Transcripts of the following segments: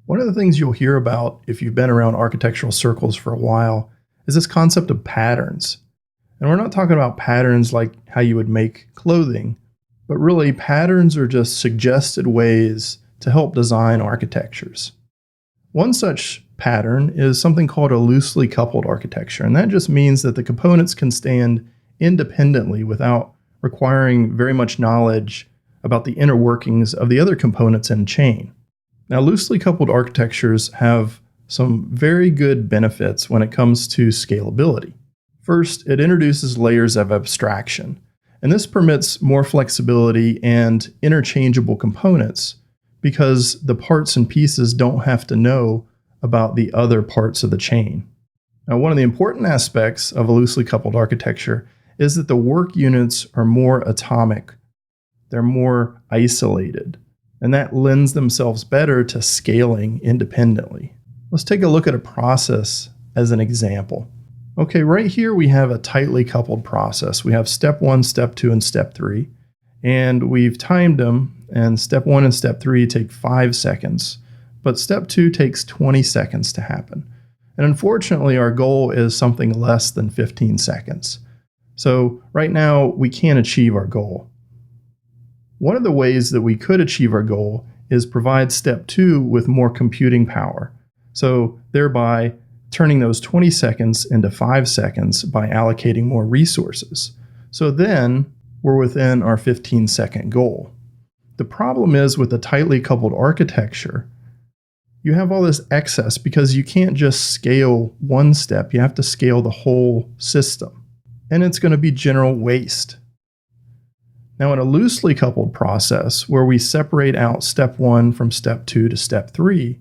One of the things you'll hear about if you've been around architectural circles for a while is this concept of patterns. And we're not talking about patterns like how you would make clothing, but really patterns are just suggested ways to help design architectures. One such pattern is something called a loosely coupled architecture, and that just means that the components can stand independently without requiring very much knowledge about the inner workings of the other components in a chain. Now, loosely coupled architectures have some very good benefits when it comes to scalability. First, it introduces layers of abstraction, and this permits more flexibility and interchangeable components because the parts and pieces don't have to know about the other parts of the chain. Now, one of the important aspects of a loosely coupled architecture is that the work units are more atomic. They're more isolated, and that lends themselves better to scaling independently. Let's take a look at a process as an example. Okay, right here we have a tightly coupled process. We have step 1, step 2, and step 3, and we've timed them, and step 1 and step 3 take 5 seconds, but step 2 takes 20 seconds to happen. And unfortunately, our goal is something less than 15 seconds. So right now, we can't achieve our goal. One of the ways that we could achieve our goal is provide step 2 with more computing power. So thereby turning those 20 seconds into 5 seconds by allocating more resources. So then we're within our 15-second goal. The problem is with a tightly coupled architecture, you have all this excess because you can't just scale one step, you have to scale the whole system. And it's going to be general waste. Now, in a loosely coupled process where we separate out step 1 from step 2 to step 3,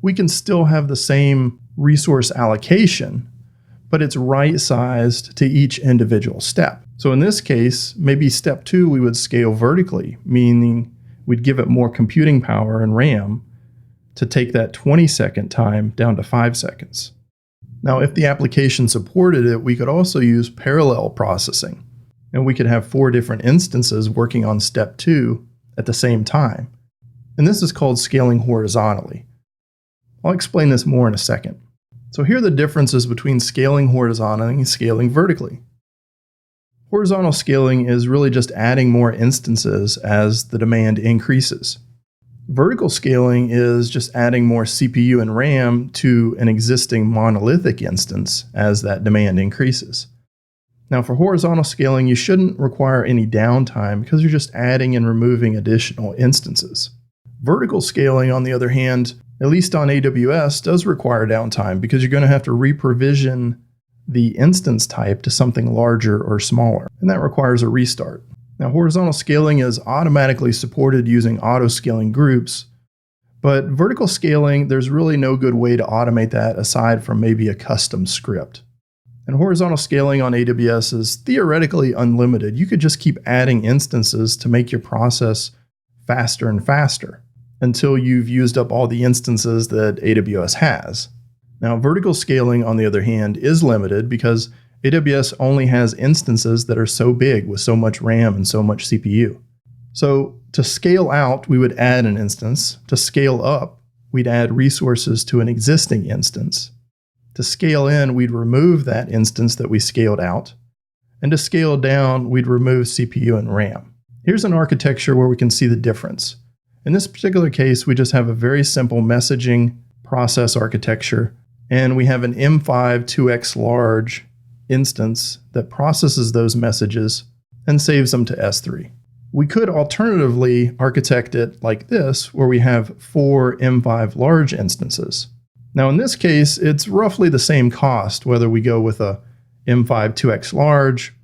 we can still have the same resource allocation, but it's right-sized to each individual step. So in this case, maybe step 2 we would scale vertically, meaning we'd give it more computing power and RAM to take that 20-second time down to 5 seconds. Now, if the application supported it, we could also use parallel processing, and we could have 4 different instances working on step 2 at the same time. And this is called scaling horizontally. I'll explain this more in a second. So here are the differences between scaling horizontally and scaling vertically. Horizontal scaling is really just adding more instances as the demand increases. Vertical scaling is just adding more CPU and RAM to an existing monolithic instance as that demand increases. Now, for horizontal scaling, you shouldn't require any downtime because you're just adding and removing additional instances. Vertical scaling, on the other hand, at least on AWS, does require downtime because you're going to have to reprovision the instance type to something larger or smaller, and that requires a restart. Now, horizontal scaling is automatically supported using auto-scaling groups, but vertical scaling, there's really no good way to automate that aside from maybe a custom script. And horizontal scaling on AWS is theoretically unlimited. You could just keep adding instances to make your process faster and faster until you've used up all the instances that AWS has. Now, vertical scaling, on the other hand, is limited because AWS only has instances that are so big with so much RAM and so much CPU. So to scale out, we would add an instance. To scale up, we'd add resources to an existing instance. To scale in, we'd remove that instance that we scaled out. And to scale down, we'd remove CPU and RAM. Here's an architecture where we can see the difference. In this particular case, we just have a very simple messaging process architecture, and we have an M5 2x large instance that processes those messages and saves them to S3. We could alternatively architect it like this, where we have 4 M5 large instances. Now, in this case, it's roughly the same cost, whether we go with a M5 2x large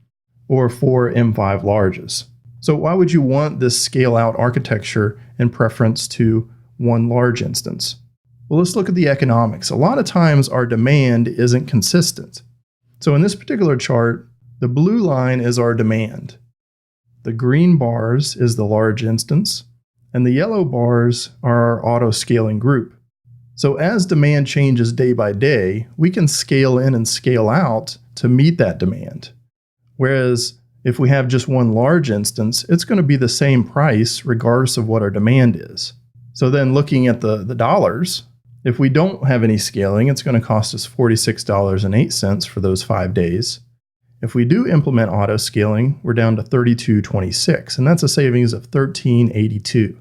or 4 M5 larges. So why would you want this scale-out architecture in preference to one large instance? Well, let's look at the economics. A lot of times our demand isn't consistent. So in this particular chart, the blue line is our demand. The green bars is the large instance, and the yellow bars are our auto-scaling group. So as demand changes day by day, we can scale in and scale out to meet that demand. Whereas if we have just one large instance, it's going to be the same price regardless of what our demand is. So then looking at the dollars, If we don't have any scaling, it's going to cost us $46.08 for those 5 days. If we do implement auto scaling, we're down to $32.26, and that's a savings of $13.82.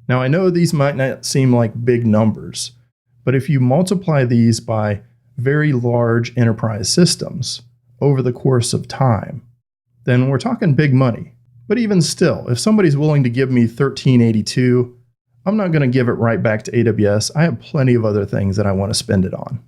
Now, I know these might not seem like big numbers, but if you multiply these by very large enterprise systems over the course of time, then we're talking big money. But even still, if somebody's willing to give me $13.82, I'm not going to give it right back to AWS. I have plenty of other things that I want to spend it on.